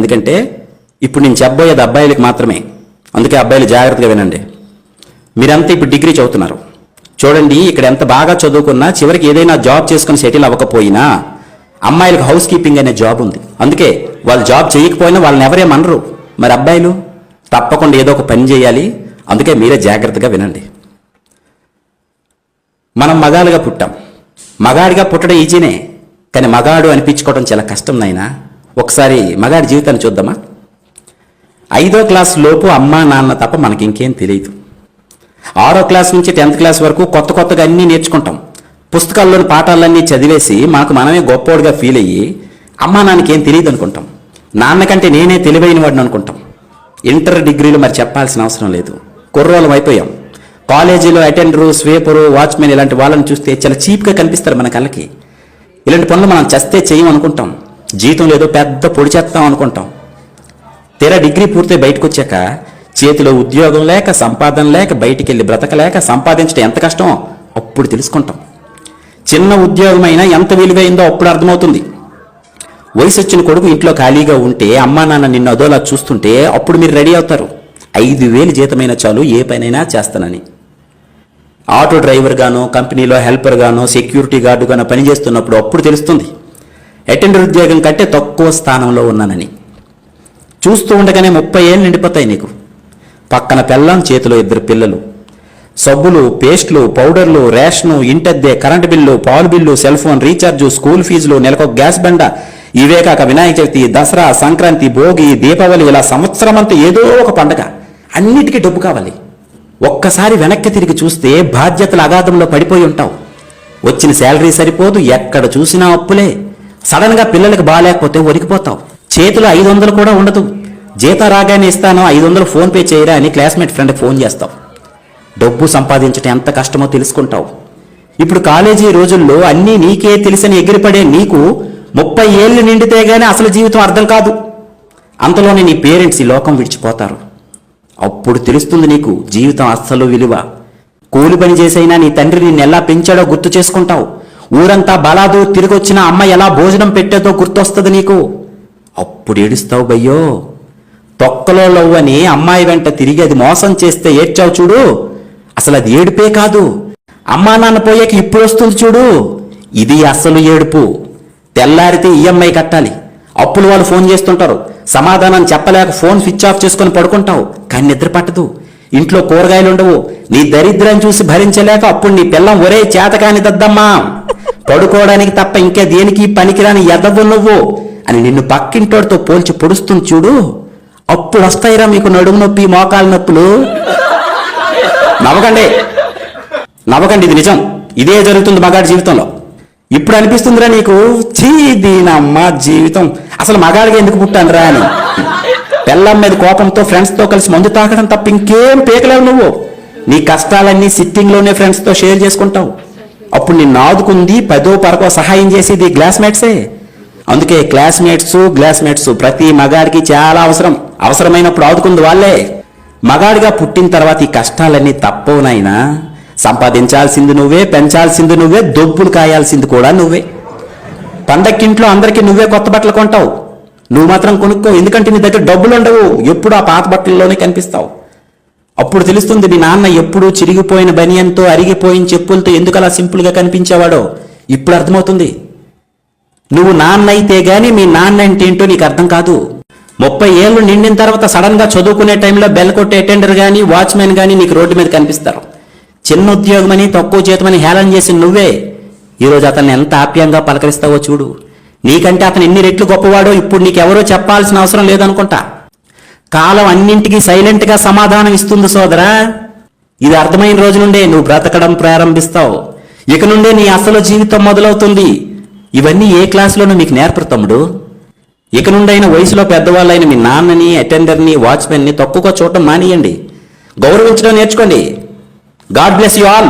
ఎందుకంటే ఇప్పుడు నేను చెప్పబోయేది అబ్బాయిలకు మాత్రమే. అందుకే అబ్బాయిలు జాగ్రత్తగా వినండి. మీరంతా ఇప్పుడు డిగ్రీ చదువుతున్నారు. చూడండి, ఇక్కడ ఎంత బాగా చదువుకున్నా చివరికి ఏదైనా జాబ్ చేసుకుని సెటిల్ అవ్వకపోయినా అమ్మాయిలకు హౌస్ కీపింగ్ అనే జాబ్ ఉంది. అందుకే వాళ్ళు జాబ్ చేయకపోయినా వాళ్ళని ఎవరేమనరు. మరి అబ్బాయిలు తప్పకుండా ఏదో ఒక పని చేయాలి. అందుకే మీరే జాగ్రత్తగా వినండి. మనం మగాలుగా పుట్టాం. మగాడిగా పుట్టడం ఈజీనే, కానీ మగాడు అనిపించుకోవడం చాలా కష్టం నాయనా. ఒకసారి మగాడి జీవితాన్ని చూద్దామా? 5వ క్లాస్ లోపు అమ్మా నాన్న తప్ప మనకి ఇంకేం తెలియదు. 6వ క్లాస్ నుంచి 10th క్లాస్ వరకు కొత్తగా అన్నీ నేర్చుకుంటాం. పుస్తకాల్లోని పాఠాలన్నీ చదివేసి మనకు మనమే గొప్పోడుగా ఫీల్ అయ్యి అమ్మా నాన్నకి ఏం తెలియదు అనుకుంటాం. నాన్నకంటే నేనే తెలివైన వాడిని అనుకుంటాం. ఇంటర్ డిగ్రీలు మరి చెప్పాల్సిన అవసరం లేదు. కుర్రోళ్ళం అయిపోయాం. కాలేజీలో అటెండరు, స్వీపరు, వాచ్మెన్ ఇలాంటి వాళ్ళని చూస్తే చాలా చీప్గా కనిపిస్తారు మన కళ్ళకి. ఇలాంటి పనులు మనం చస్తే చెయ్యం అనుకుంటాం. జీతం లేదో పెద్ద పొడి చేస్తాం అనుకుంటాం. తీరా డిగ్రీ పూర్తి బయటకు వచ్చాక చేతిలో ఉద్యోగం లేక, సంపాదన లేక, బయటికి వెళ్ళి బ్రతకలేక సంపాదించడం ఎంత కష్టమో అప్పుడు తెలుసుకుంటాం. చిన్న ఉద్యోగమైనా ఎంత విలువైందో అప్పుడు అర్థమవుతుంది. వయసు వచ్చిన కొడుకు ఇంట్లో ఖాళీగా ఉంటే అమ్మా నాన్న నిన్ను అదోలా చూస్తుంటే అప్పుడు మీరు రెడీ అవుతారు. 5,000 జీతమైన చాలు ఏ పనైనా చేస్తానని. ఆటో డ్రైవర్ గానో, కంపెనీలో హెల్పర్ గానో, సెక్యూరిటీ గార్డు గానో పనిచేస్తున్నప్పుడు అప్పుడు తెలుస్తుంది అటెండర్ ఉద్యోగం కంటే తక్కువ స్థానంలో ఉన్నానని. చూస్తూ ఉండగానే 30 ఏళ్ళు నిండిపోతాయి నీకు. పక్కన పెళ్ళాం, చేతిలో 2 పిల్లలు. సబ్బులు, పేస్టులు, పౌడర్లు, రేషను, ఇంటద్దె, కరెంటు బిల్లు, పాలు bill, cell phone recharge, school ఫీజులు, నెలకు గ్యాస్ బండ, ఇవే కాక వినాయక చవితి, దసరా, సంక్రాంతి, భోగి, దీపావళి, ఇలా సంవత్సరం అంతా ఏదో ఒక పండగ. అన్నిటికీ డబ్బు కావాలి. ఒక్కసారి వెనక్కి తిరిగి చూస్తే బాధ్యతల అగాధంలో పడిపోయి ఉంటావు. వచ్చిన శాలరీ సరిపోదు, ఎక్కడ చూసినా అప్పులే. సడన్గా పిల్లలకు బాగాలేకపోతే వణికిపోతావు. చేతిలో 500 కూడా ఉండదు. జీతం రాగానే ఇస్తాను, 500 ఫోన్ పే చేయరా అని క్లాస్మేట్ ఫ్రెండ్కి ఫోన్ చేస్తావు. డబ్బు సంపాదించడం ఎంత కష్టమో తెలుసుకుంటావు. ఇప్పుడు కాలేజీ రోజుల్లో అన్నీ నీకే తెలిసని ఎగిరిపడే నీకు 30 ఏళ్ళు నిండితే గానీ అసలు జీవితం అర్థం కాదు. అంతలోనే నీ పేరెంట్స్ ఈ లోకం విడిచిపోతారు. అప్పుడు తెలుస్తుంది నీకు జీవితం అస్సలు విలువ. కూలి పని చేసైనా నీ తండ్రి నిన్ను ఎలా పెంచాడో గుర్తు చేసుకుంటావు. ఊరంతా బలాదు తిరిగొచ్చిన అమ్మ ఎలా భోజనం పెట్టేదో గుర్తొస్తుంది నీకు. అప్పుడు ఏడుస్తావు బయ్యో. తొక్కలో లవ్ అని అమ్మాయి వెంట తిరిగి అది మోసం చేస్తే ఏడ్చావు చూడు, అసలు అది ఏడుపే కాదు. అమ్మా నాన్న పోయాక ఇప్పుడు వస్తుంది చూడు, ఇది అసలు ఏడుపు. తెల్లారితే ఈఎంఐ కట్టాలి, అప్పులు వాళ్ళు ఫోన్ చేస్తుంటారు, సమాధానం చెప్పలేక ఫోన్ స్విచ్ ఆఫ్ చేసుకొని పడుకుంటావు. కానీ నిద్ర పట్టదు, ఇంట్లో కూరగాయలు ఉండవు. నీ దరిద్రం చూసి భరించలేక అప్పుడు నీ పిల్లం ఒరే చేతకాని దద్దమ్మా, పడుకోవడానికి తప్ప ఇంకా దేనికి పనికిరాని ఎదవు నువ్వు అని నిన్ను పక్కింటోడితో పోల్చి పొడుస్తుంది చూడు, అప్పుడు వస్తాయిరా మీకు నడుము నొప్పి, మోకాలు నొప్పులు. నవ్వకండి, ఇది నిజం. ఇదే జరుగుతుంది మగాడి జీవితంలో. ఇప్పుడు అనిపిస్తుందిరా నీకు, చీ దీనమ్మ జీవితం, అసలు మగాడిగా ఎందుకు పుట్టానురా అని. పెళ్ళం మీద కోపంతో ఫ్రెండ్స్తో కలిసి మందు తాకడం తప్ప ఇంకేం పీకలేవు నువ్వు. నీ కష్టాలన్నీ సిట్టింగ్లోనే ఫ్రెండ్స్తో షేర్ చేసుకుంటావు. అప్పుడు నిన్ను ఆదుకుంది 10వ 12వ సహాయం చేసేది క్లాస్మేట్సే. అందుకే క్లాస్మేట్స్ ప్రతి మగాడికి చాలా అవసరమైనప్పుడు ఆదుకుంది వాళ్ళే. మగాడిగా పుట్టిన తర్వాత ఈ కష్టాలన్నీ తప్పవునైనా సంపాదించాల్సింది నువ్వే, పెంచాల్సింది నువ్వే, దొబ్బులు కాయాల్సింది కూడా నువ్వే. పండక్కింట్లో అందరికీ నువ్వే కొత్త బట్టలు కొంటావు, నువ్వు మాత్రం కొనుక్కో. ఎందుకంటే నీ దగ్గర డబ్బులు ఉండవు, ఎప్పుడు ఆ పాత బట్టల్లోనే కనిపిస్తావు. అప్పుడు తెలుస్తుంది మీ నాన్న ఎప్పుడు చిరిగిపోయిన బనియన్తో, అరిగిపోయిన చెప్పులతో ఎందుకు అలా సింపుల్గా కనిపించేవాడో. ఇప్పుడు అర్థమవుతుంది. నువ్వు నాన్న అయితే గానీ మీ నాన్న అంటే ఏంటో నీకు అర్థం కాదు. 30 ఏళ్ళు నిండిన తర్వాత సడన్ గా చదువుకునే టైంలో బెల్ కొట్టే అటెండర్ గానీ, వాచ్మెన్ గానీ నీకు రోడ్డు మీద కనిపిస్తారు. చిన్న ఉద్యోగమని, తక్కువ జీతమని హేళన చేసి నువ్వే ఈరోజు అతన్ని ఎంత ఆప్యాయంగా పలకరిస్తావో చూడు. నీకంటే అతను ఎన్ని రెట్లు గొప్పవాడో ఇప్పుడు నీకెవరో చెప్పాల్సిన అవసరం లేదనుకుంటా. కాలం అన్నింటికీ సైలెంట్గా సమాధానం ఇస్తుంది సోదరా. ఇది అర్థమైన రోజు నుండే నువ్వు బ్రతకడం ప్రారంభిస్తావు. ఇక నుండే నీ అసలు జీవితం మొదలవుతుంది. ఇవన్నీ ఏ క్లాసులోనూ మీకు నేర్పరు తమ్ముడు. ఇక నుండైన వయసులో పెద్దవాళ్ళైన మీ నాన్నని, అటెండర్ని, వాచ్మెన్ని తక్కువగా చూడటం మానేయండి. గౌరవించడం నేర్చుకోండి. God bless you all.